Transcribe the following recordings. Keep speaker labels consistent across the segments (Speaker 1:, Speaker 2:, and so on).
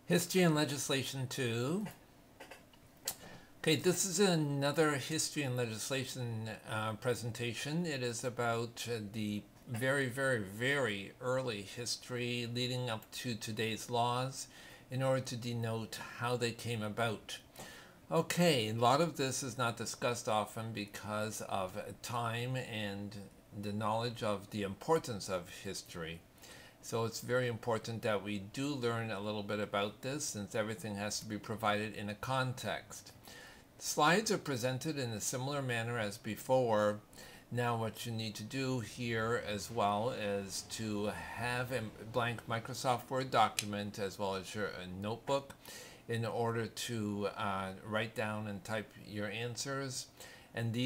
Speaker 1: History and Legislation 2. Okay, this is another history and legislation presentation. It is about the very early history leading up to today's laws in order to denote how they came about. Okay, a lot of this is not discussed often because of time and the knowledge of the importance of history. So it's very important that we do learn a little bit about this, since everything has to be provided in a context. Slides are presented in a similar manner as before. Now what you need to do here as well is to have a blank Microsoft Word document as well as your notebook in order to write down and type your answers. And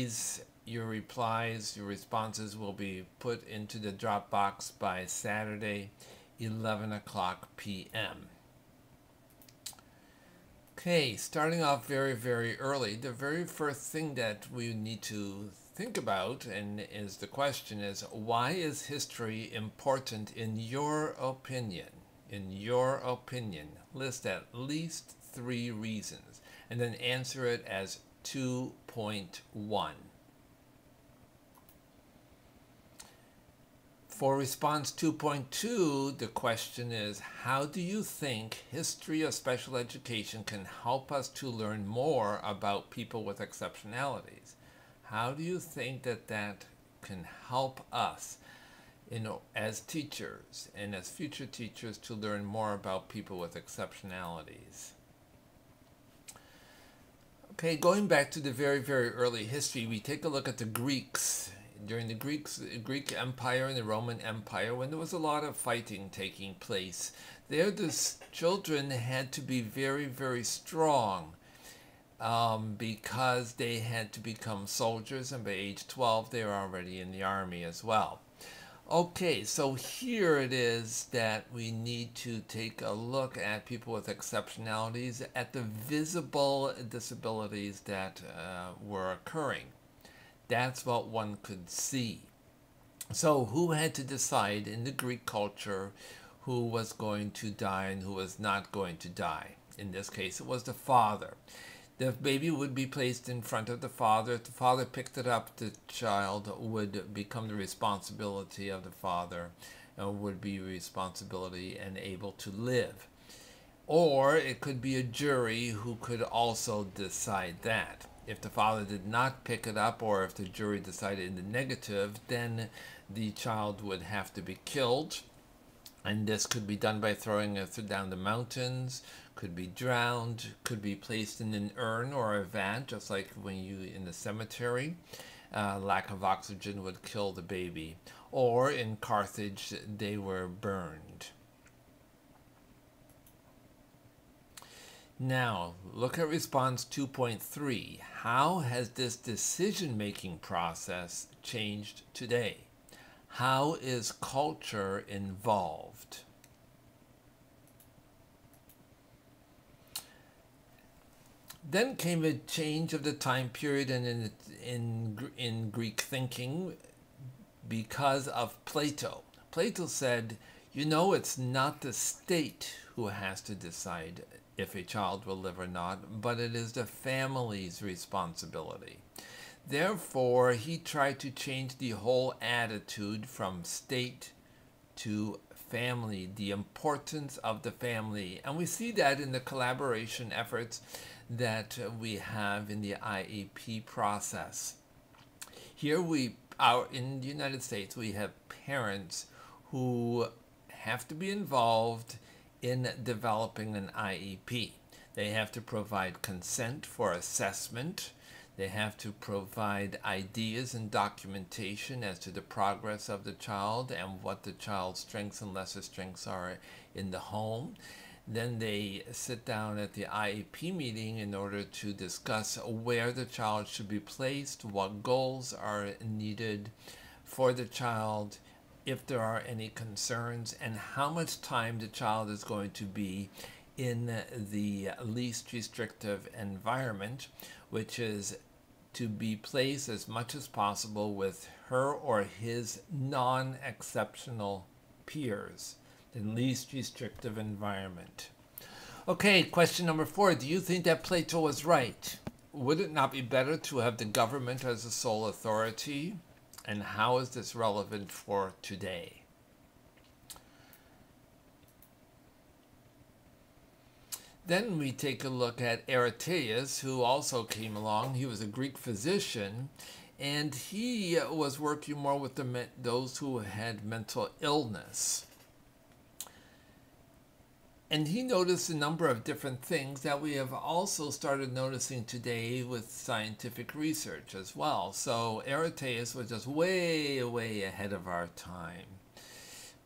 Speaker 1: your replies, your responses will be put into the Dropbox by Saturday, 11 o'clock p.m. Okay, starting off very early, the very first thing that we need to think about the question is, why is history important in your opinion? In your opinion, list at least 3 reasons and then answer it as 2.1. For response 2.2, the question is, how do you think history of special education can help us to learn more about people with exceptionalities? How do you think that can help us, as teachers and as future teachers, to learn more about people with exceptionalities? Okay, going back to the very early history, we take a look at the Greeks. During the Greek Empire and the Roman Empire, when there was a lot of fighting taking place, there the children had to be very strong because they had to become soldiers, and by age 12 they were already in the army as well. Okay, so here it is that we need to take a look at people with exceptionalities, at the visible disabilities that were occurring. That's what one could see. So who had to decide in the Greek culture who was going to die and who was not going to die? In this case, it was the father. The baby would be placed in front of the father. If the father picked it up, the child would become the responsibility of the father and would be responsibility and able to live. Or it could be a jury who could also decide that. If the father did not pick it up, or if the jury decided in the negative, then the child would have to be killed. And this could be done by throwing it down the mountains, could be drowned, could be placed in an urn or a vat, just like when you in the cemetery. Lack of oxygen would kill the baby. Or in Carthage, they were burned. Now, look at response 2.3. How has this decision-making process changed today? How is culture involved? Then came a change of the time period and in Greek thinking because of Plato. Plato said, it's not the state who has to decide if a child will live or not, but it is the family's responsibility. Therefore, he tried to change the whole attitude from state to family, the importance of the family. And we see that in the collaboration efforts that we have in the IEP process. Here in the United States, we have parents who have to be involved in developing an IEP. They have to provide consent for assessment. They have to provide ideas and documentation as to the progress of the child and what the child's strengths and lesser strengths are in the home. Then they sit down at the IEP meeting in order to discuss where the child should be placed, what goals are needed for the child, if there are any concerns, and how much time the child is going to be in the least restrictive environment, which is to be placed as much as possible with her or his non-exceptional peers, the least restrictive environment. Okay, question number 4. Do you think that Plato was right? Would it not be better to have the government as the sole authority? And how is this relevant for today? Then we take a look at Aristeas, who also came along. He was a Greek physician, and he was working more with those who had mental illness. And he noticed a number of different things that we have also started noticing today with scientific research as well. So Aristeas was just way, way ahead of our time.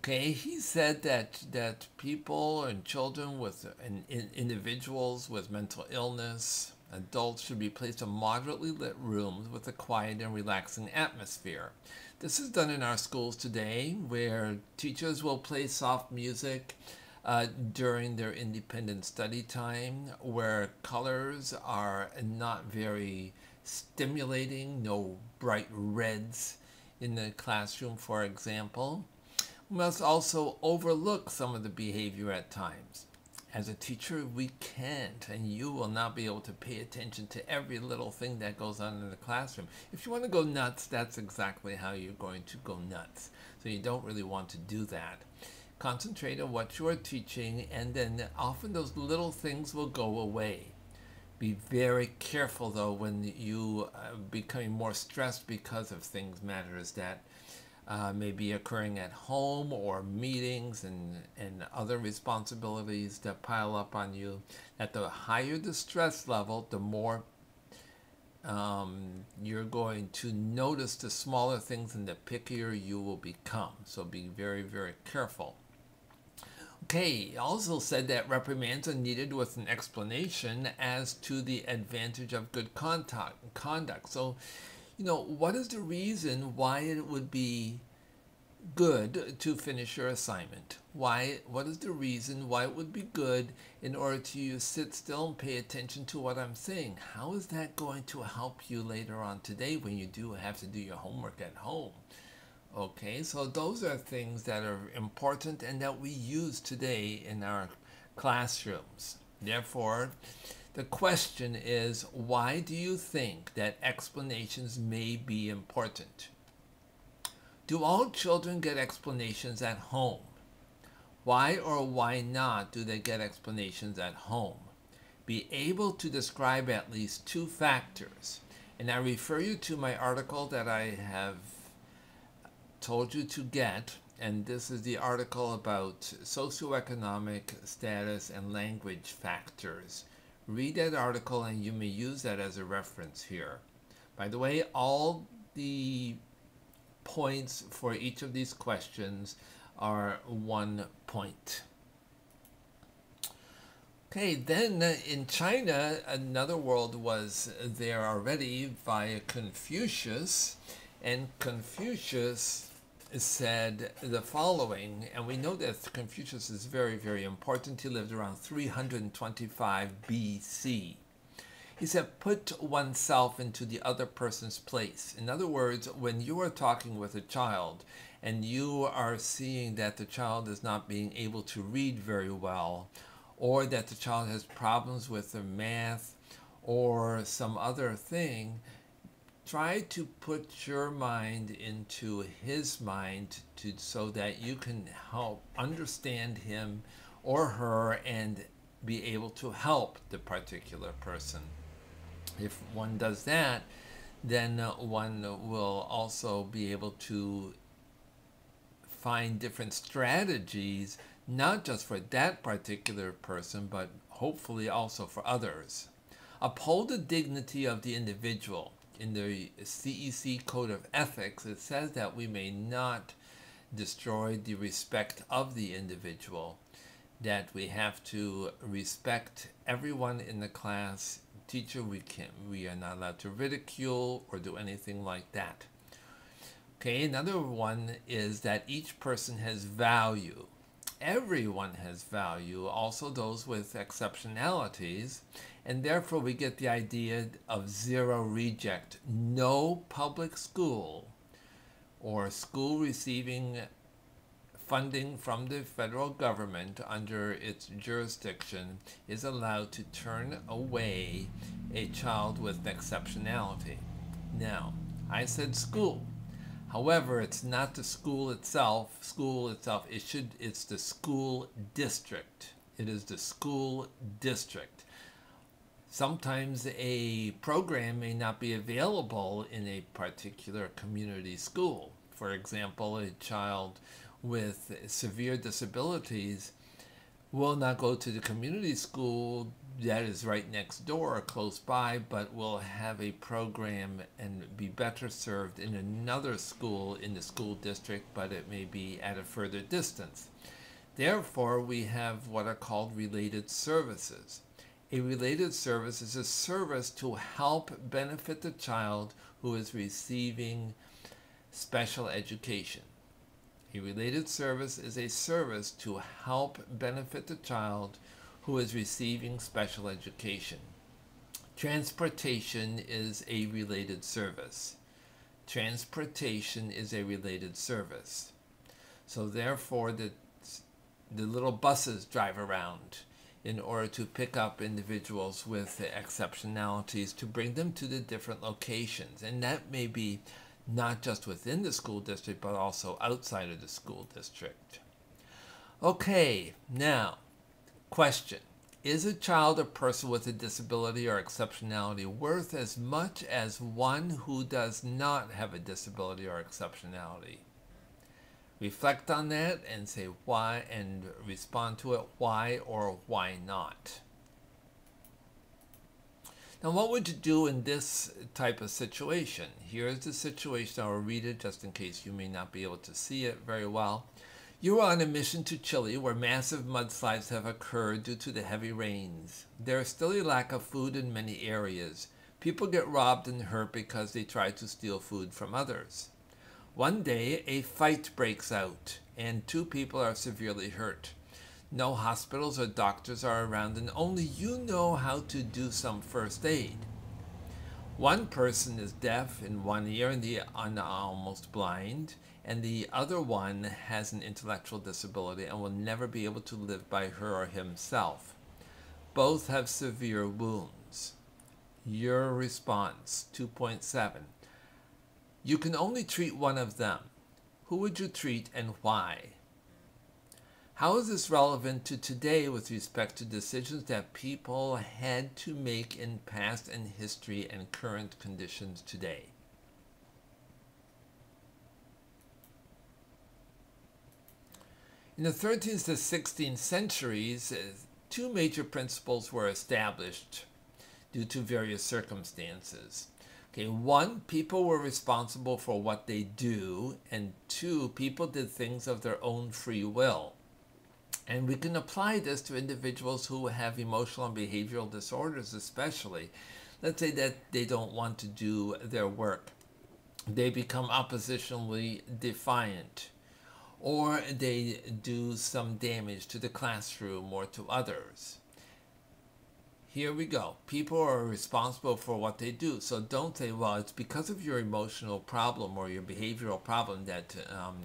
Speaker 1: Okay, he said that people and children and individuals with mental illness, adults should be placed in moderately lit rooms with a quiet and relaxing atmosphere. This is done in our schools today, where teachers will play soft music during their independent study time, where colors are not very stimulating, no bright reds in the classroom, for example. We must also overlook some of the behavior at times. As a teacher, we can't, and you will not be able to pay attention to every little thing that goes on in the classroom. If you want to go nuts, that's exactly how you're going to go nuts. So you don't really want to do that. Concentrate on what you are teaching, and then often those little things will go away. Be very careful, though, when you are becoming more stressed because of things, matters that may be occurring at home, or meetings and other responsibilities that pile up on you. That the higher the stress level, the more you're going to notice the smaller things and the pickier you will become. So be very, very careful. Okay, he also said that reprimands are needed with an explanation as to the advantage of good conduct. So, what is the reason why it would be good to finish your assignment? What is the reason why it would be good in order to sit still and pay attention to what I'm saying? How is that going to help you later on today when you do have to do your homework at home? Okay, so those are things that are important and that we use today in our classrooms. Therefore, the question is, why do you think that explanations may be important? Do all children get explanations at home? Why or why not do they get explanations at home? Be able to describe at least 2 factors. And I refer you to my article that I have told you to get, and this is the article about socioeconomic status and language factors. Read that article and you may use that as a reference here. By the way, all the points for each of these questions are 1 point. Okay, then in China, another world was there already via Confucius, and Confucius said the following, and we know that Confucius is very, very important. He lived around 325 BC. He said, put oneself into the other person's place. In other words, when you are talking with a child and you are seeing that the child is not being able to read very well, or that the child has problems with their math or some other thing, try to put your mind into his mind so that you can help understand him or her and be able to help the particular person. If one does that, then one will also be able to find different strategies, not just for that particular person, but hopefully also for others. Uphold the dignity of the individual. In the CEC Code of Ethics, it says that we may not destroy the respect of the individual, that we have to respect everyone in the class. Teacher, we are not allowed to ridicule or do anything like that. Okay, another one is that each person has value. Everyone has value, also those with exceptionalities, and therefore we get the idea of zero reject. No public school or school receiving funding from the federal government under its jurisdiction is allowed to turn away a child with exceptionality. Now, I said school. However, it's not the school itself. It's the school district. It is the school district. Sometimes a program may not be available in a particular community school. For example, a child with severe disabilities will not go to the community school that is right next door or close by, but will have a program and be better served in another school in the school district, but it may be at a further distance. Therefore, we have what are called related services. A related service is a service to help benefit the child who is receiving special education. A related service is a service to help benefit the child who is receiving special education. Transportation is a related service. Transportation is a related service. So therefore, the little buses drive around in order to pick up individuals with exceptionalities to bring them to the different locations. And that may be not just within the school district, but also outside of the school district. Okay, now, question. Is a child or person with a disability or exceptionality worth as much as one who does not have a disability or exceptionality? Reflect on that and say why and respond to it, why or why not. Now, what would you do in this type of situation? Here's the situation. I'll read it just in case you may not be able to see it very well. You are on a mission to Chile where massive mudslides have occurred due to the heavy rains. There is still a lack of food in many areas. People get robbed and hurt because they try to steal food from others. One day, a fight breaks out and 2 people are severely hurt. No hospitals or doctors are around, and only you know how to do some first aid. One person is deaf in one ear and the almost blind, and the other one has an intellectual disability and will never be able to live by her or himself. Both have severe wounds. Your response, 2.7. You can only treat one of them. Who would you treat and why? How is this relevant to today with respect to decisions that people had to make in past and history and current conditions today? In the 13th to 16th centuries, 2 major principles were established due to various circumstances. Okay, 1, people were responsible for what they do, and 2, people did things of their own free will. And we can apply this to individuals who have emotional and behavioral disorders especially. Let's say that they don't want to do their work. They become oppositionally defiant, or they do some damage to the classroom or to others. Here we go. People are responsible for what they do. So don't say, well, it's because of your emotional problem or your behavioral problem that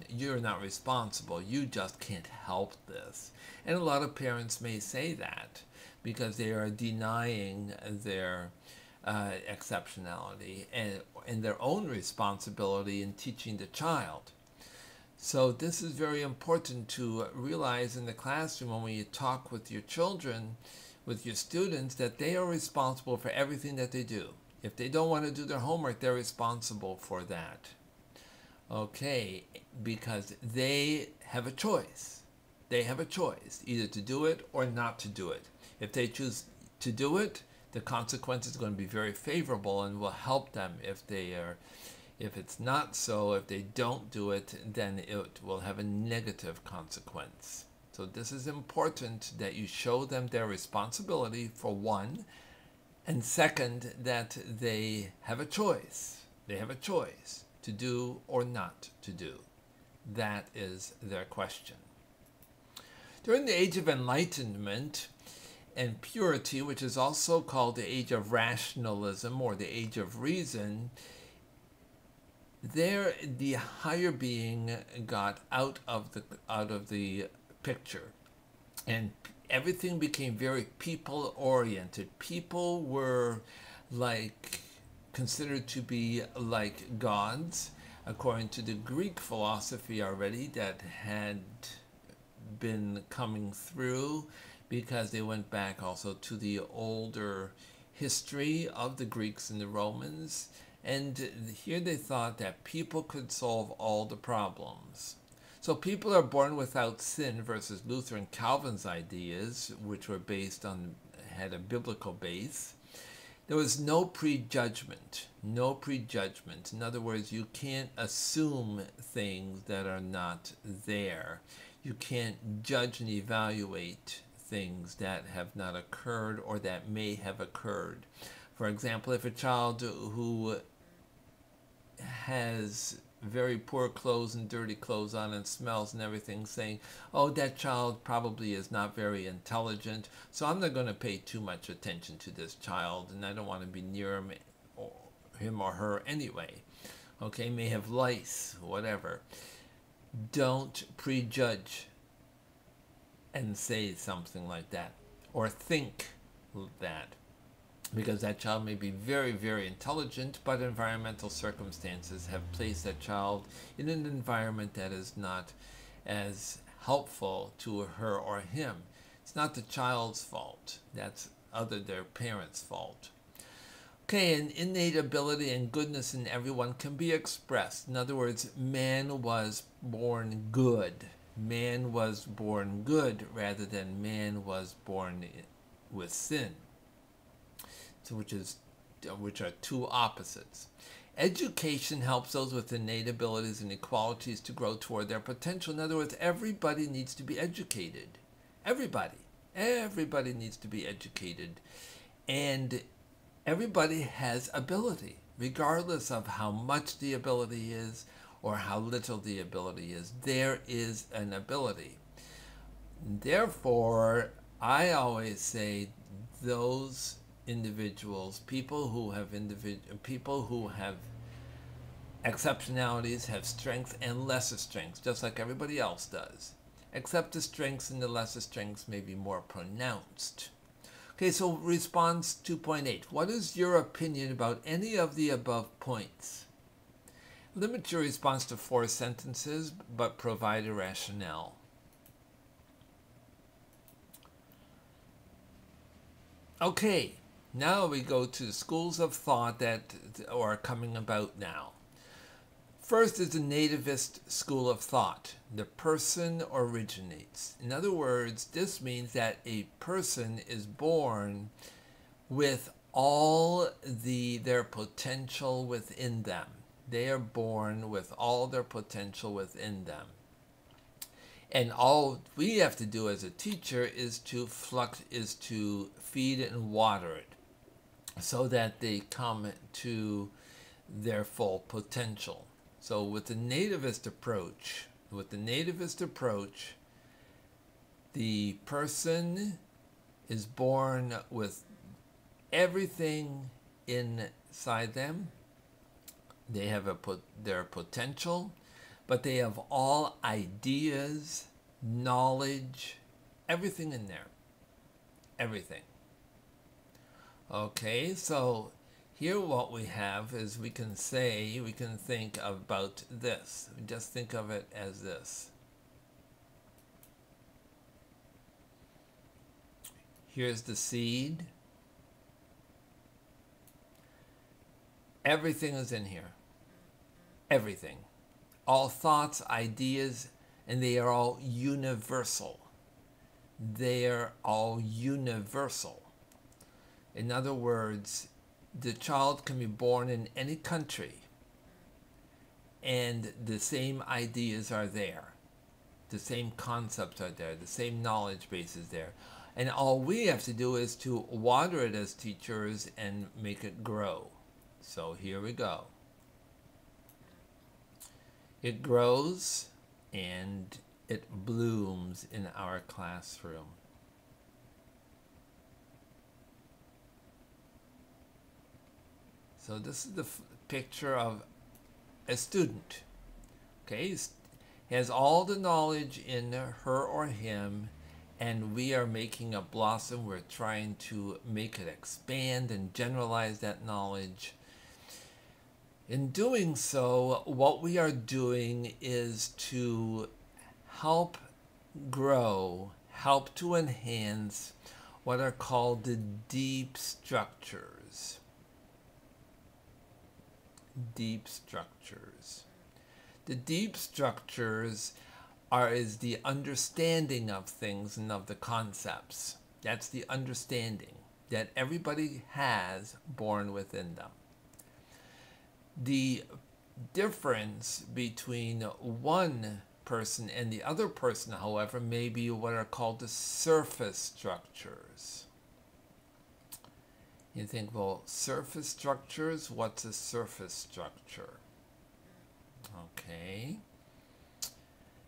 Speaker 1: you're not responsible. You just can't help this. And a lot of parents may say that because they are denying their exceptionality and their own responsibility in teaching the child. So this is very important to realize in the classroom when you talk with your children, with your students, that they are responsible for everything that they do. If they don't want to do their homework, they're responsible for that. Okay, because they have a choice. They have a choice, either to do it or not to do it. If they choose to do it, the consequence is going to be very favorable and will help them. If it's not so, if they don't do it, then it will have a negative consequence. So this is important that you show them their responsibility for 1, and 2nd, that they have a choice. They have a choice to do or not to do. That is their question. During the Age of Enlightenment and Purity, which is also called the Age of Rationalism or the Age of Reason, There, the higher being got out of the picture, and everything became very people oriented. People were like considered to be like gods, according to the Greek philosophy already that had been coming through, because they went back also to the older history of the Greeks and the Romans. And here they thought that people could solve all the problems. So people are born without sin versus Luther and Calvin's ideas, which were based on, had a biblical base. There was no prejudgment. No prejudgment. In other words, you can't assume things that are not there. You can't judge and evaluate things that have not occurred or that may have occurred. For example, if a child who has very poor clothes and dirty clothes on and smells and everything, saying, oh, that child probably is not very intelligent, so I'm not going to pay too much attention to this child, and I don't want to be near him or her anyway. Okay, may have lice, whatever. Don't prejudge and say something like that, or think that, because that child may be very, very intelligent, but environmental circumstances have placed that child in an environment that is not as helpful to her or him. It's not the child's fault. That's their parents' fault. Okay, an innate ability and goodness in everyone can be expressed. In other words, man was born good. Man was born good rather than man was born with sin. So which are two opposites. Education helps those with innate abilities and equalities to grow toward their potential. In other words, everybody needs to be educated. Everybody needs to be educated. And everybody has ability, regardless of how much the ability is or how little the ability is. There is an ability. Therefore, I always say those individuals, people who have exceptionalities, have strengths and lesser strengths, just like everybody else does. Except the strengths and the lesser strengths may be more pronounced. Okay, so response 2.8. What is your opinion about any of the above points? Limit your response to 4 sentences, but provide a rationale. Okay, now we go to the schools of thought that are coming about now. First is the nativist school of thought. The person originates. In other words, this means that a person is born with all their potential within them. They are born with all their potential within them. And all we have to do as a teacher is to feed and water it so that they come to their full potential. So with the nativist approach, the person is born with everything inside them. They have their potential, but they have all ideas, knowledge, everything in there. Everything. Okay, so here what we have is we can think about this. Just think of it as this. Here's the seed. Everything is in here. Everything. All thoughts, ideas, and they are all universal. They are all universal. In other words, the child can be born in any country and the same ideas are there. The same concepts are there. The same knowledge base is there. And all we have to do is to water it as teachers and make it grow. So here we go. It grows and it blooms in our classroom. So this is the picture of a student. Okay, has all the knowledge in her or him, and we are making a blossom. We're trying to make it expand and generalize that knowledge. In doing so, what we are doing is to help grow, help to enhance what are called the deep structures. Deep structures. The deep structures is the understanding of things and of the concepts. That's the understanding that everybody has born within them. The difference between one person and the other person, however, may be what are called the surface structures. You think, well, surface structures, what's a surface structure? Okay.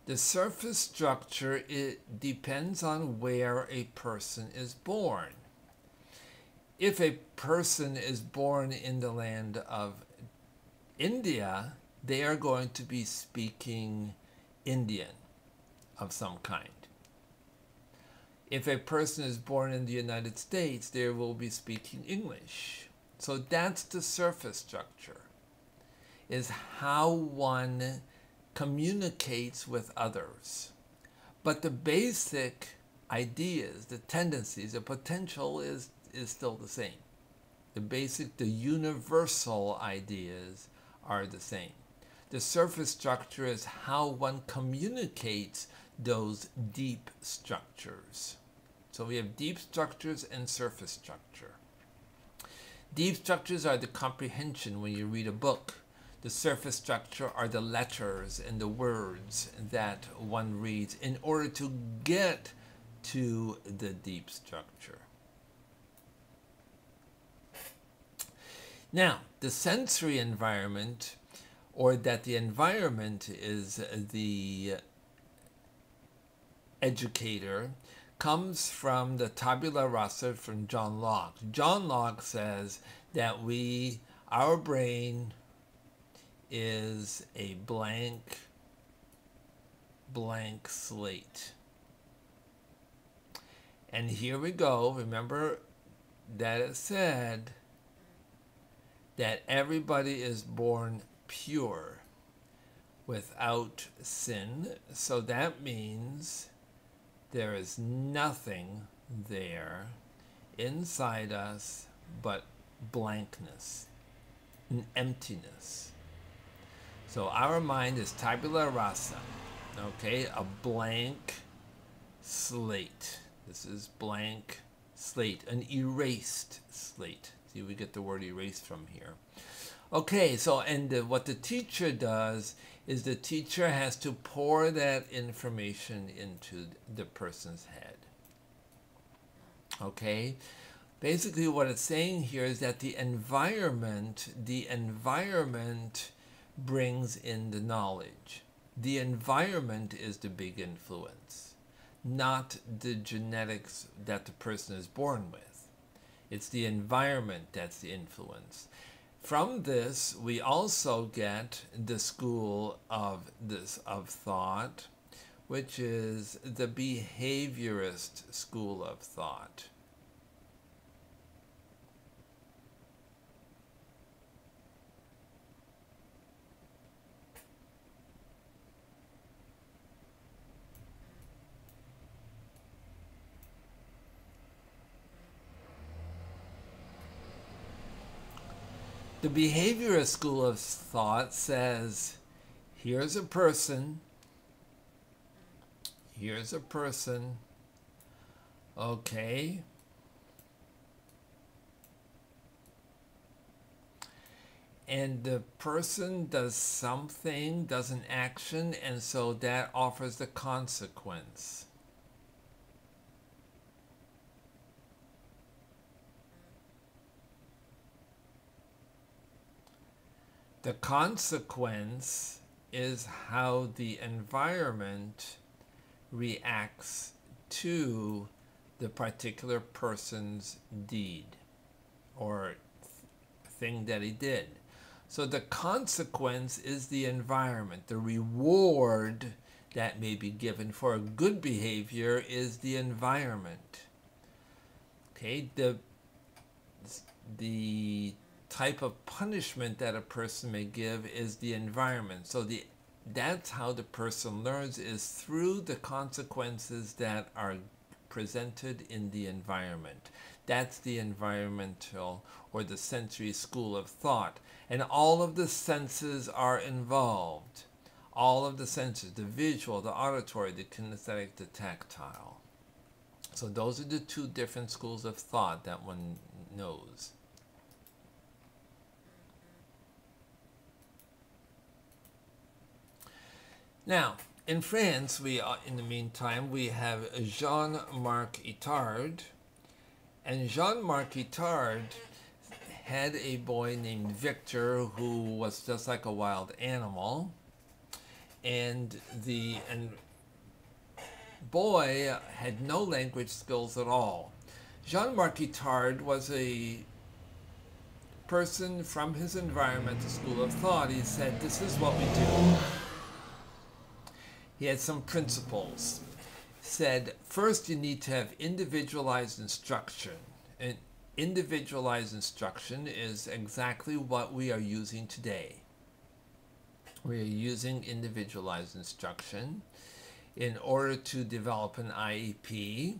Speaker 1: The surface structure, it depends on where a person is born. If a person is born in the land of India, they are going to be speaking Indian of some kind. If a person is born in the United States, they will be speaking English. So that's the surface structure, is how one communicates with others. But the basic ideas, the tendencies, the potential is still the same. The universal ideas are the same. The surface structure is how one communicates those deep structures. So we have deep structures and surface structure. Deep structures are the comprehension when you read a book. The surface structure are the letters and the words that one reads in order to get to the deep structure. Now, the sensory environment, or that the environment is the educator, comes from the tabula rasa from John Locke. John Locke says that our brain is a blank slate. And here we go. Remember that it said that everybody is born pure, without sin. So that means there is nothing there inside us but blankness, an emptiness. So our mind is tabula rasa, okay, a blank slate. This is blank slate, an erased slate. See, we get the word erased from here. Okay, so what the teacher does is the teacher has to pour that information into the person's head. Okay? Basically what it's saying here is that the environment brings in the knowledge. The environment is the big influence, not the genetics that the person is born with. It's the environment that's the influence. From this, we also get the school of thought, which is the behaviorist school of thought. The behaviorist school of thought says, here's a person, okay, and the person does something, does an action, and so that offers the consequence. The consequence is how the environment reacts to the particular person's deed or thing that he did. So the consequence is the environment. The reward that may be given for a good behavior is the environment. Okay, the type of punishment that a person may give is the environment. So that's how the person learns, is through the consequences that are presented in the environment. That's the environmental or the sensory school of thought. And all of the senses are involved. All of the senses, the visual, the auditory, the kinesthetic, the tactile. So those are the two different schools of thought that one knows. Now, in France, in the meantime, we have Jean-Marc Itard. And Jean-Marc Itard had a boy named Victor who was just like a wild animal. And the boy had no language skills at all. Jean-Marc Itard was a person from his environmental school of thought. He said, this is what we do. He had some principles. Said, first you need to have individualized instruction. And individualized instruction is exactly what we are using today. We are using individualized instruction in order to develop an IEP.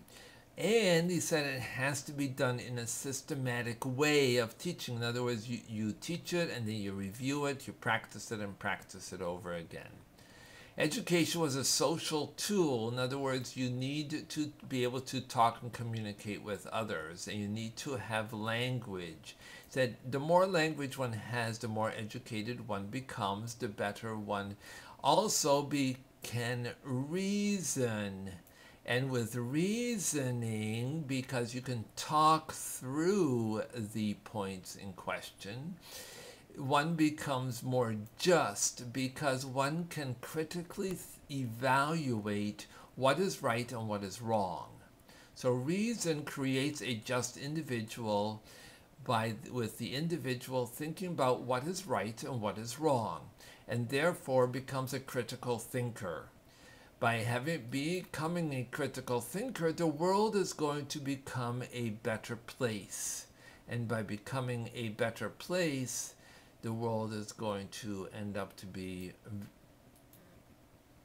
Speaker 1: And he said it has to be done in a systematic way of teaching. In other words, you teach it and then you review it, you practice it and practice it over again. Education was a social tool. In other words, you need to be able to talk and communicate with others, and you need to have language. Said the more language one has, the more educated one becomes, the better one also can reason. And with reasoning, because you can talk through the points in question, one becomes more just because one can critically evaluate what is right and what is wrong. So reason creates a just individual with the individual thinking about what is right and what is wrong, and therefore becomes a critical thinker. By becoming a critical thinker, the world is going to become a better place. And by becoming a better place, the world is going to end up to be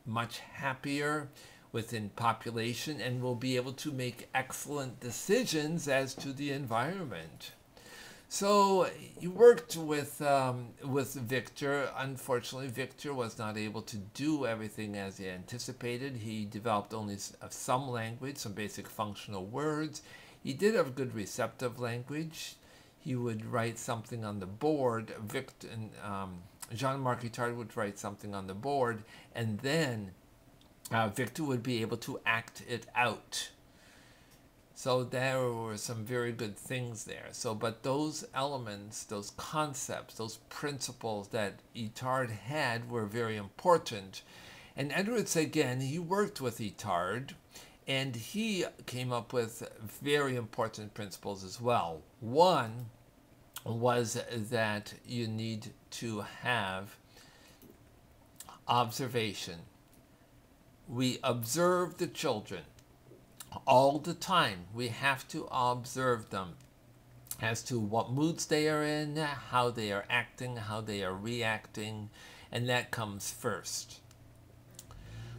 Speaker 1: much happier within population and will be able to make excellent decisions as to the environment. So he worked with Victor. Unfortunately, Victor was not able to do everything as he anticipated. He developed only some language, some basic functional words. He did have good receptive language. He would write something on the board. Jean-Marc Itard would write something on the board, and then Victor would be able to act it out. So there were some very good things there. But those elements, those concepts, those principles that Itard had were very important. And Edwards, again, he worked with Itard, and he came up with very important principles as well. One was that you need to have observation. We observe the children all the time. We have to observe them as to what moods they are in, how they are acting, how they are reacting, and that comes first.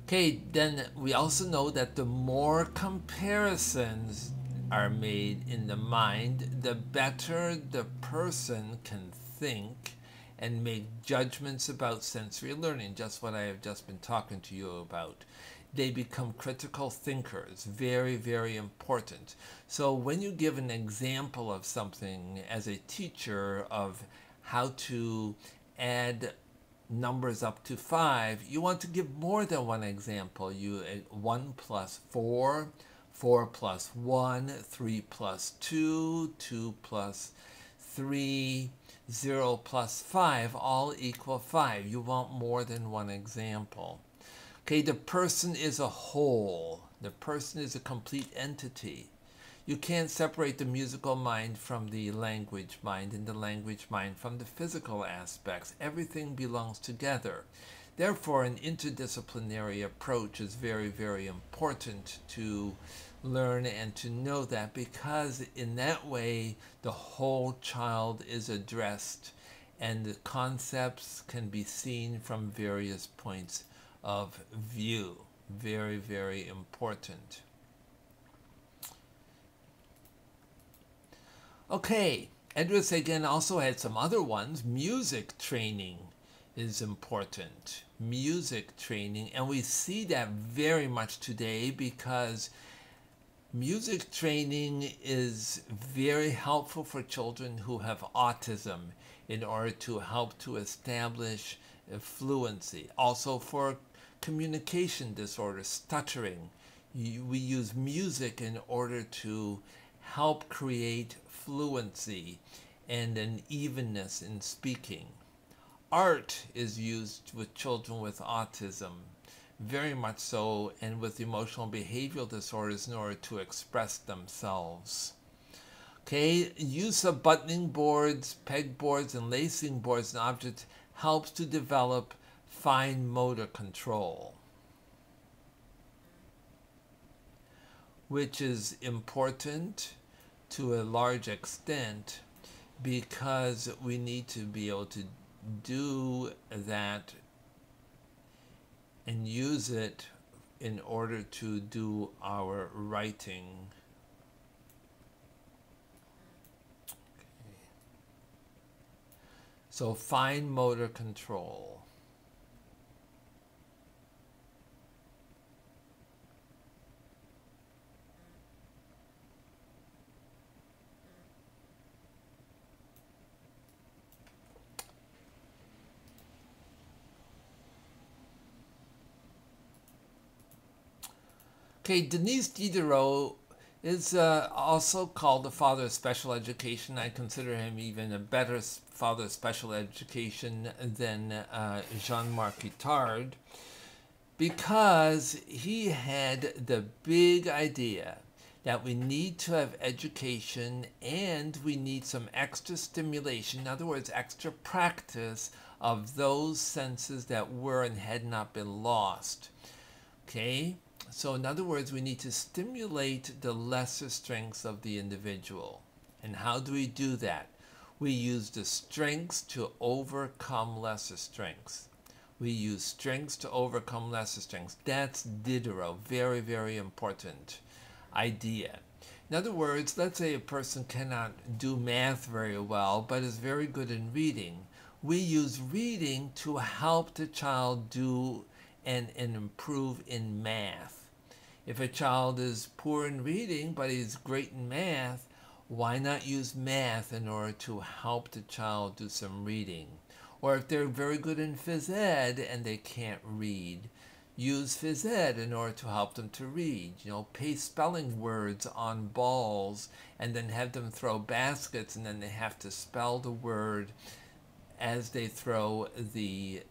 Speaker 1: Okay, then we also know that the more comparisons are made in the mind, the better the person can think and make judgments about sensory learning, just what I have just been talking to you about. They become critical thinkers, very, very important. So when you give an example of something as a teacher of how to add numbers up to 5, you want to give more than one example. 1 plus 4, 4 plus 1, 3 plus 2, 2 plus 3, 0 plus 5, all equal 5. You want more than one example. Okay, the person is a whole. The person is a complete entity. You can't separate the musical mind from the language mind and the language mind from the physical aspects. Everything belongs together. Therefore, an interdisciplinary approach is very, very important to learn and to know that, because in that way the whole child is addressed and the concepts can be seen from various points of view. Very, very important. Okay, Edward Sagan also had some other ones. Music training is important. Music training, and we see that very much today, because music training is very helpful for children who have autism in order to help to establish fluency. Also for communication disorders, stuttering. We use music in order to help create fluency and an evenness in speaking. Art is used with children with autism, very much so, and with emotional behavioral disorders in order to express themselves. Okay, use of buttoning boards, pegboards, and lacing boards and objects helps to develop fine motor control, which is important to a large extent, because we need to be able to do that and use it in order to do our writing. Okay. So fine motor control. Okay, Denis Diderot is also called the father of special education. I consider him even a better father of special education than Jean-Marc Guittard, because he had the big idea that we need to have education and we need some extra stimulation, in other words, extra practice of those senses that were and had not been lost. Okay? So in other words, we need to stimulate the lesser strengths of the individual. And how do we do that? We use the strengths to overcome lesser strengths. We use strengths to overcome lesser strengths. That's Diderot. Very, very important idea. In other words, let's say a person cannot do math very well, but is very good in reading. We use reading to help the child do and improve in math. If a child is poor in reading, but he's great in math, why not use math in order to help the child do some reading? Or if they're very good in phys ed and they can't read, use phys ed in order to help them to read. You know, paste spelling words on balls and then have them throw baskets, and then they have to spell the word as they throw the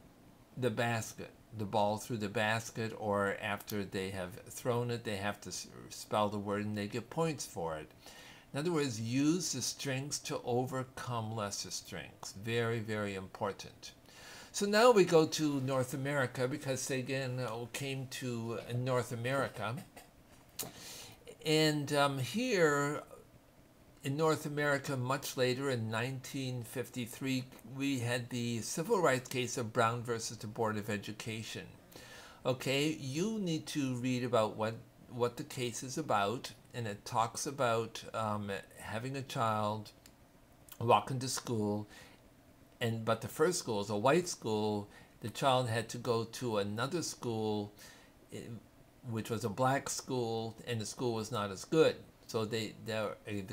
Speaker 1: basket. The ball through the basket, or after they have thrown it, they have to spell the word and they get points for it. In other words, use the strengths to overcome lesser strengths. Very, very important. So now we go to North America, because Sagan came to North America. And here in North America, much later in 1953, we had the civil rights case of Brown versus the Board of Education. Okay, you need to read about what the case is about, and it talks about having a child walk into school, but the first school is a white school. The child had to go to another school, which was a black school, and the school was not as good. So the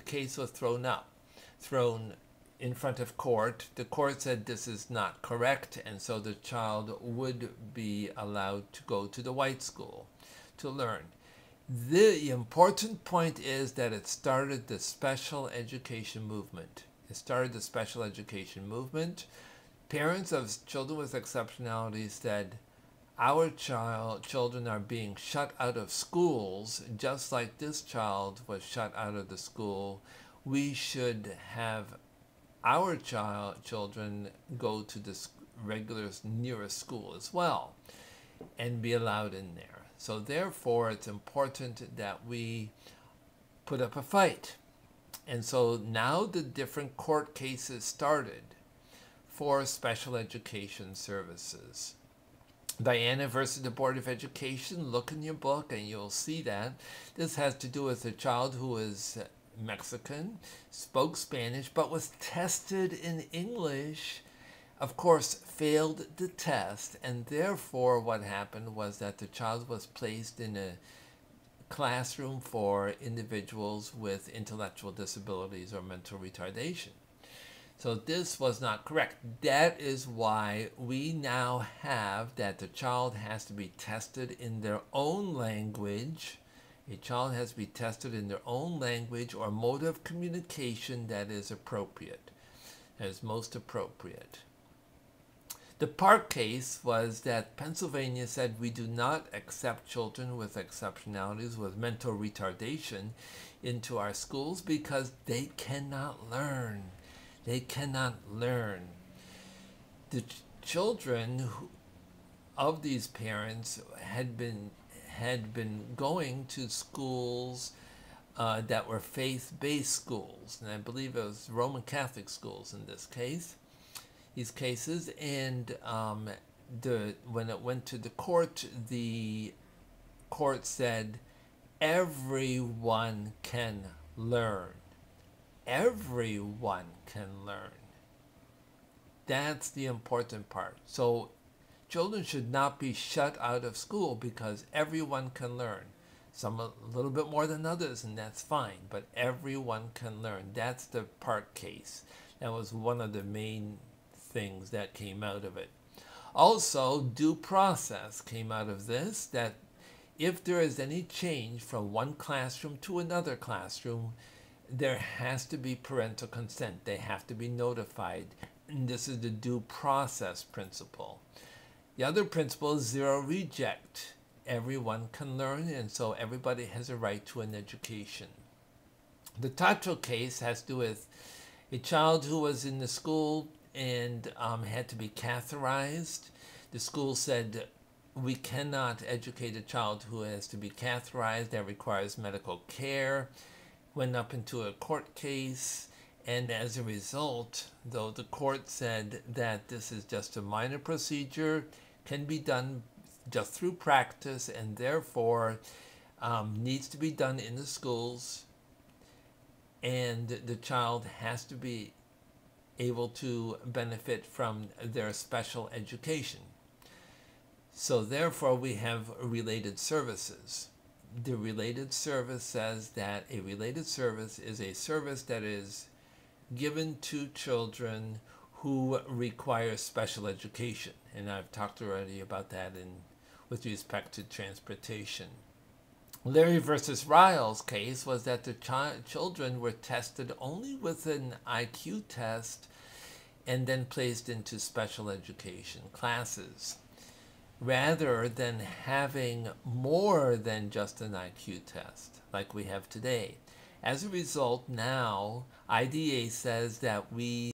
Speaker 1: case was thrown in front of court. The court said this is not correct, and so the child would be allowed to go to the white school to learn. The important point is that it started the special education movement. It started the special education movement. Parents of children with exceptionality said, our children are being shut out of schools, just like this child was shut out of the school, we should have our children go to the regular nearest school as well and be allowed in there. So therefore, it's important that we put up a fight. And so now the different court cases started for special education services. Diana versus the Board of Education, look in your book and you'll see that. This has to do with a child who is Mexican, spoke Spanish, but was tested in English, of course failed the test, and therefore what happened was that the child was placed in a classroom for individuals with intellectual disabilities or mental retardation. So this was not correct. That is why we now have that the child has to be tested in their own language. A child has to be tested in their own language or mode of communication that is appropriate, that is most appropriate. The Park case was that Pennsylvania said we do not accept children with exceptionalities, with mental retardation, into our schools because they cannot learn. They cannot learn. The children of these parents had been going to schools that were faith-based schools, and I believe it was Roman Catholic schools in this case. These cases, and when it went to the court said everyone can learn. Everyone can learn. That's the important part. So children should not be shut out of school because everyone can learn. Some a little bit more than others, and that's fine, but everyone can learn. That's the Park case. That was one of the main things that came out of it. Also, due process came out of this, that if there is any change from one classroom to another classroom, there has to be parental consent. They have to be notified. And this is the due process principle. The other principle is zero reject. Everyone can learn, and so everybody has a right to an education. The Tatro case has to do with a child who was in the school and had to be catheterized. The school said, we cannot educate a child who has to be catheterized. That requires medical care. Went up into a court case, and as a result, though the court said that this is just a minor procedure, can be done just through practice, and therefore needs to be done in the schools, and the child has to be able to benefit from their special education. So therefore we have related services. The related service says that a related service is a service that is given to children who require special education. And I've talked already about that with respect to transportation. Larry versus Riles case was that the children were tested only with an IQ test and then placed into special education classes, rather than having more than just an IQ test like we have today. As a result, now IDA says that we